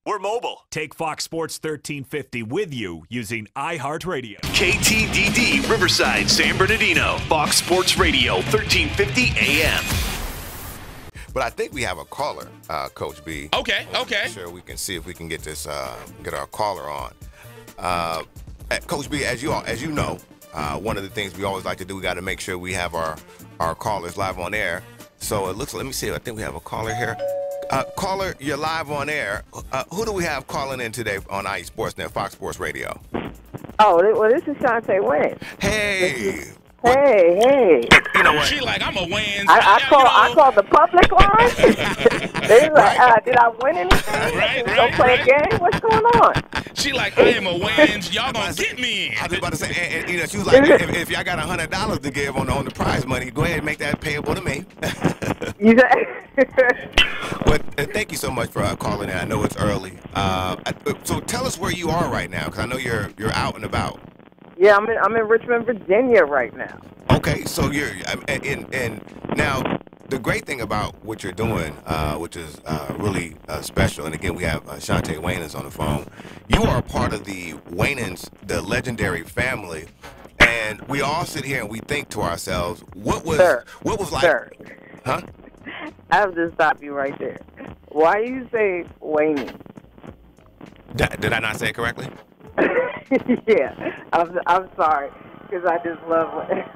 We're mobile. Take Fox Sports 1350 with you using iHeartRadio. KTDD Riverside, San Bernardino. Fox Sports Radio, 1350 AM. But I think we have a caller, Coach B. Okay. Sure, we can see if we can get this, get our caller on. Coach B, as you know, one of the things we always like to do, we got to make sure we have our callers live on air. So it looks. Let me see. I think we have a caller here. Caller, you're live on air. Who do we have calling in today on IE Sportsnet, Fox Sports Radio? Oh, well, this is Chaunte Wayans. Hey. Hey. You know what? She like, I'm a Wayans. I called the public line. They was like, did I win anything? Right. Go play a game? What's going on? She like, I am a Wayans. Y'all gonna get me in. I was about to say, and she was like, if y'all got $100 to give on the prize money, go ahead and make that payable to me. But thank you so much for calling in. I know it's early. So tell us where you are right now, because I know you're out and about. Yeah, I'm in Richmond, Virginia right now. Okay, so you're and now the great thing about what you're doing, which is really special, and again we have Chaunte Wayans on the phone. You are a part of the Wayans, the legendary family, and we all sit here and we think to ourselves, what was like, Sir. Huh? I have to stop you right there. Why you say Wayne? Did I not say it correctly? Yeah, I'm sorry, because I just love it.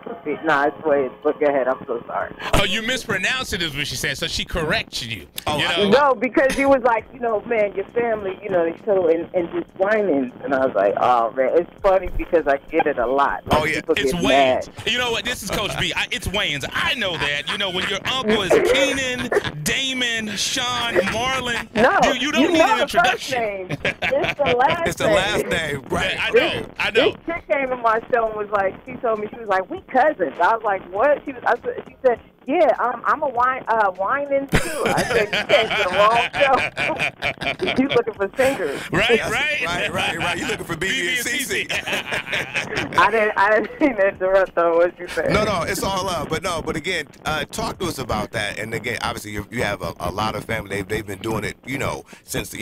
Nah, it's Wayne. But go ahead, I'm so sorry. Oh, you mispronounced it is what she said, so she corrected you. Oh, you know? No, because he was like, man, your family, they so and just whining, and I was like, oh man, it's funny because I get it a lot. Like, oh yeah, it's Wayans. You know what? This is Coach B. It's Wayans. I know that. When your uncle is Keenan, Damon, Sean, Marlon. No, you don't need an introduction. It's the last name. It's the last name, right? Yeah, I know. This chick came to my show and was like, she told me, she was like, we cousins. I was like, what? She said, yeah, I'm a whining too. I said, you came to the wrong show. You looking for singers. Right. You looking for BB and CC. I didn't mean to interrupt though. What you saying? No, it's all love. But again, talk to us about that. And again, obviously you have a lot of family. They've been doing it, since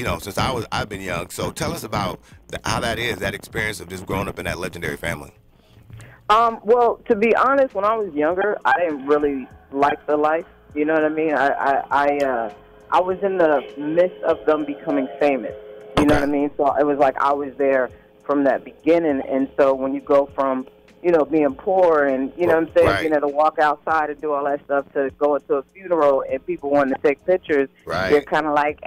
I've been young. So tell us about how that is, that experience of just growing up in that legendary family. Well, to be honest, when I was younger, I didn't really like the life. You know what I mean? I was in the midst of them becoming famous. You know what I mean? So it was like I was there from that beginning. And so when you go from, being poor and, what I'm saying, right. being able to walk outside and do all that stuff to go into a funeral and people wanting to take pictures, right. You're kind of like,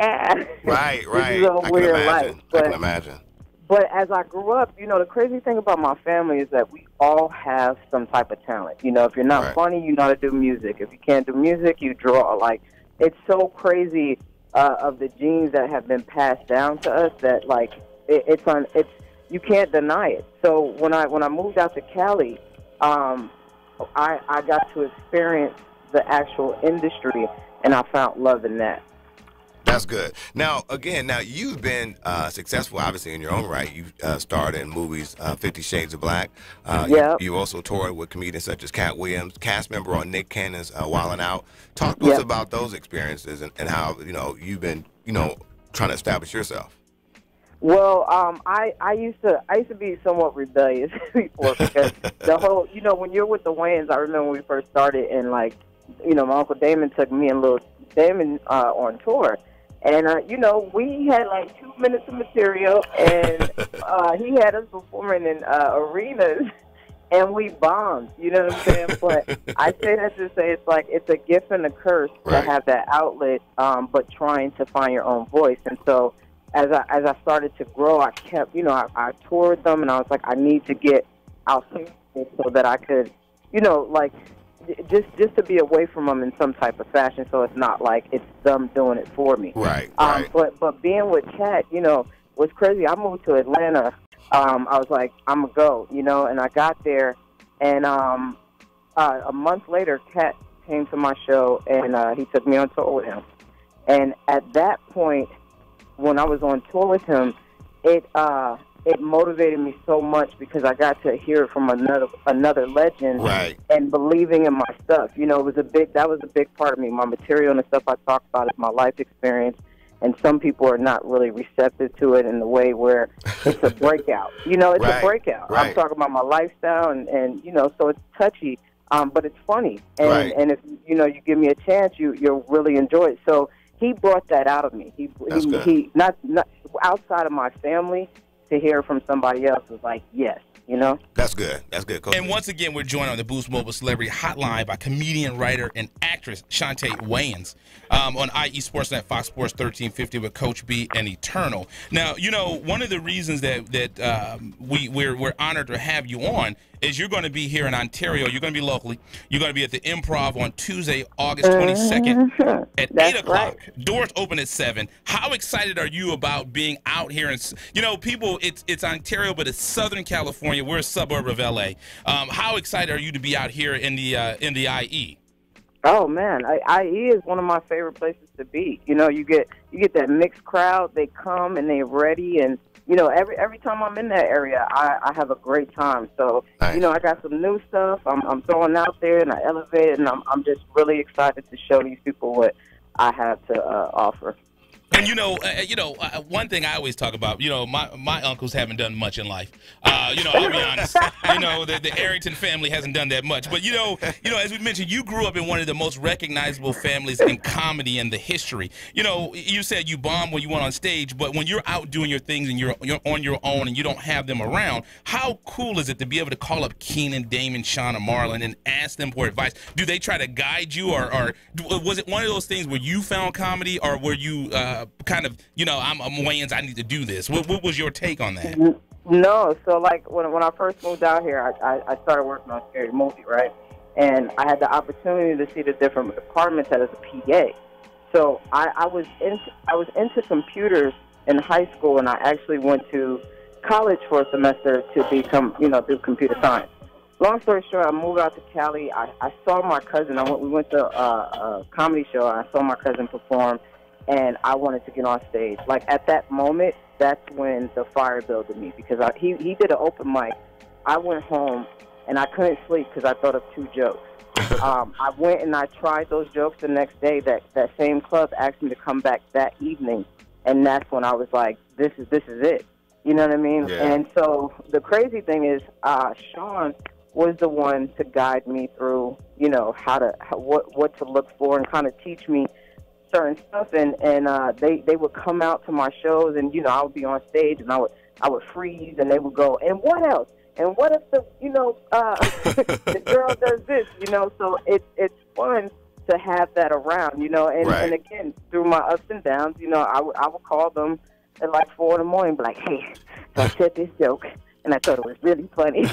Right. This is a weird life. I can imagine. But as I grew up, the crazy thing about my family is that we all have some type of talent. If you're not funny, you know how to do music. If you can't do music, you draw. Like, it's so crazy of the genes that have been passed down to us that, like, it's you can't deny it. So when I moved out to Cali, I got to experience the actual industry, and I found love in that. That's good. Now, again, you've been successful, obviously, in your own right. You starred in movies, 50 Shades of Black. You also toured with comedians such as Cat Williams, cast member on Nick Cannon's Wildin' Out. Talk to us about those experiences and how, you've been, trying to establish yourself. Well, I used to be somewhat rebellious before because the whole, when you're with the Wayans, I remember when we first started and, like, my Uncle Damon took me and little Damon on tour. And, we had like 2 minutes of material, and he had us performing in arenas, and we bombed, you know what I'm saying? But I say that to say it's a gift and a curse to have that outlet, but trying to find your own voice. And so as I started to grow, I kept, I toured them, and I was like, I need to get out here so that I could, just to be away from them in some type of fashion, so it's not like it's them doing it for me. Right. But being with Kat, was crazy. I moved to Atlanta. I was like, I'm gonna go, and I got there, and a month later, Kat came to my show, and he took me on tour with him. And at that point, when I was on tour with him, it motivated me so much because I got to hear it from another legend, and believing in my stuff. That was a big part of me. My material and the stuff I talk about is my life experience, and some people are not really receptive to it in the way where it's a breakout. It's a breakout. Right. I'm talking about my lifestyle, and so it's touchy, but it's funny. And and if you give me a chance, you'll really enjoy it. So he brought that out of me. He not outside of my family, to hear from somebody else was like, yes. That's good. That's good, Coach. And once again, we're joined on the Boost Mobile Celebrity Hotline by comedian, writer, and actress Chaunte Wayans on IE Sportsnet, Fox Sports 1350 with Coach B and Eternal. Now, one of the reasons that we're honored to have you on is you're going to be here in Ontario. You're going to be locally. You're going to be at the Improv on Tuesday, August 22nd at 8 o'clock. Right. Doors open at 7. How excited are you about being out here? And people, it's Ontario, but it's Southern California. We're a suburb of LA. How excited are you to be out here in the IE? Oh man, IE is one of my favorite places to be. You get that mixed crowd. They come and they're ready, and every time I'm in that area, I have a great time. So nice. I got some new stuff. I'm throwing out there, and I elevate it, and I'm just really excited to show these people what I have to offer. And one thing I always talk about, my uncles haven't done much in life. I'll be honest. The Arrington family hasn't done that much. But as we mentioned, you grew up in one of the most recognizable families in comedy in the history. You said you bombed when you went on stage, but when you're out doing your things and you're on your own and you don't have them around, how cool is it to be able to call up Keenan, Damon, Sean, or Marlon and ask them for advice? Do they try to guide you, or was it one of those things where you found comedy, or were you kind of, I'm Wayans, I need to do this? What was your take on that? No, so like when I first moved out here, I started working on Scary Movie, right? And I had the opportunity to see the different departments as a PA. So I was into computers in high school, and I actually went to college for a semester to become, do computer science. Long story short, I moved out to Cali. I saw my cousin. We went to a comedy show, and I saw my cousin perform. And I wanted to get on stage. Like, at that moment, that's when the fire built in me, because he did an open mic. I went home, and I couldn't sleep because I thought of 2 jokes. I went and I tried those jokes the next day. That same club asked me to come back that evening, and that's when I was like, this is it. You know what I mean? Yeah. And so the crazy thing is, Sean was the one to guide me through, what to look for and kind of teach me certain stuff, and they would come out to my shows, and I would be on stage, and I would freeze, and they would go, and what else? And what if the the girl does this? So it's fun to have that around, and again, through my ups and downs, I would call them at like 4 in the morning, be like, hey, so I said this joke, and I thought it was really funny,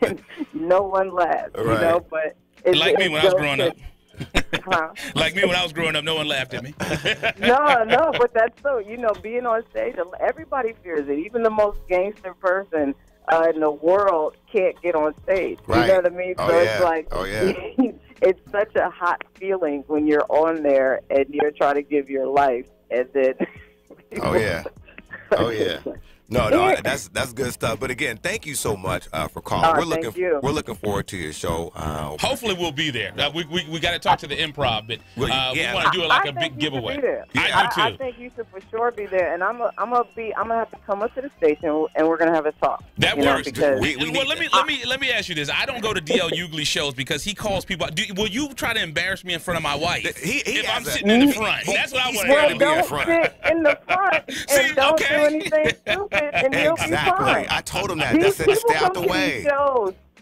and no one laughed, but like me when I was growing up. Huh? Like me when I was growing up, no one laughed at me. No, but that's so, being on stage, everybody fears it. Even the most gangster person in the world can't get on stage. Right. You know what I mean? Oh, so yeah. it's like, oh, yeah. It's such a hot feeling when you're on there and you're trying to give your life, and then. Oh, yeah. Oh, yeah. No, that's good stuff. But again, thank you so much for calling. We're looking forward to your show. Hopefully, we'll be there. We got to talk to the Improv, but we want to do it like a big giveaway. I do too. I think you should for sure be there, and I'm gonna have to come up to the station, and we're gonna have a talk. That works. Because let me ask you this. I don't go to DL Hughley shows because he calls people. Will you try to embarrass me in front of my wife if I'm sitting in the front? That's what I want to be in front. Sit in the front and don't do anything stupid. And exactly. I told him that. I said, stay out the way.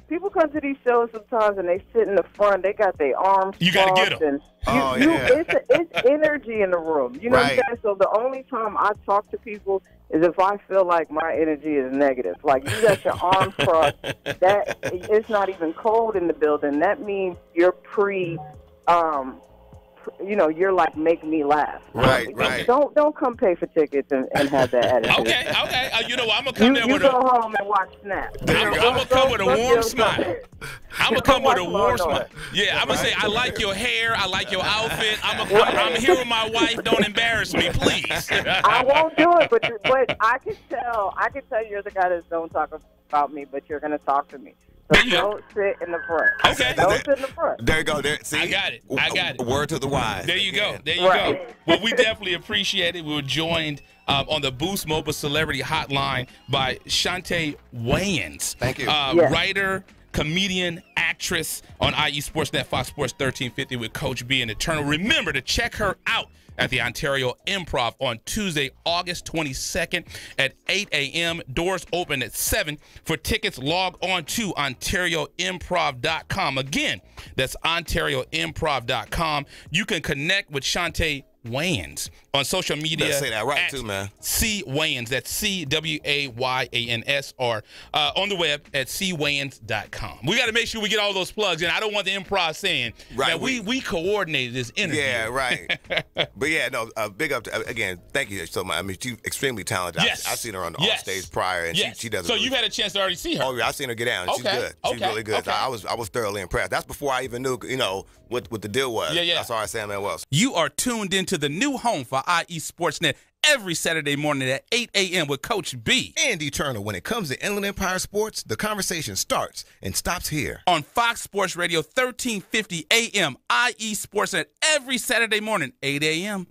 People come to these shows sometimes and they sit in the front. They got their arms. You got to get them. It's energy in the room. You know what I'm saying? So the only time I talk to people is if I feel like my energy is negative. Like, you got your arms crossed. That it's not even cold in the building. That means you're you're like, make me laugh. Right. Don't come pay for tickets and have that attitude. Okay. I'm gonna come there with go home and watch Snap. I'm gonna come with a warm smile. I'm gonna come with a warm smile. Yeah, I'm gonna say, I like your hair, I like your outfit. I'm here with my wife. Don't embarrass me, please. I won't do it, but I can tell you're the guy that don't talk about me, but you're gonna talk to me. So There you go. don't sit in the front. Okay. Don't sit in the front. There you go. There, see, I got it. I got it. Word to the wise. There you go. Yeah. There you Right. go. Well, we definitely appreciate it. We were joined on the Boost Mobile Celebrity Hotline by Chaunte Wayans. Thank you. Yes. Writer, comedian, actress on IE Sportsnet, Fox Sports 1350 with Coach B and Eternal. Remember to check her out at the Ontario Improv on Tuesday, August 22nd at 8 a.m. Doors open at 7. For tickets, log on to OntarioImprov.com. Again, that's OntarioImprov.com. You can connect with Chaunte Wayans on social media. Better say that right, at too, man. C Wayans. That's CWAYANS, or on the web at CWayans.com. We got to make sure we get all those plugs in. I don't want the improv saying Right, that we coordinated this interview. Yeah, right. But yeah, no, big up to, again, thank you so much. I mean, she's extremely talented. Yes. I've seen her on Yes. stage prior, and Yes. she does. So you've had a chance to already see her. Oh yeah, I've seen her get down. She's Okay, good. She's okay, really good. okay. I was thoroughly impressed. That's before I even knew, what the deal was. Yeah. That's all I said, man. Was. You are tuned into the new home for IE Sportsnet every Saturday morning at 8 a.m. with Coach B. And Eternal, when it comes to Inland Empire sports, the conversation starts and stops here. On Fox Sports Radio 1350 AM, IE Sportsnet every Saturday morning, 8 a.m.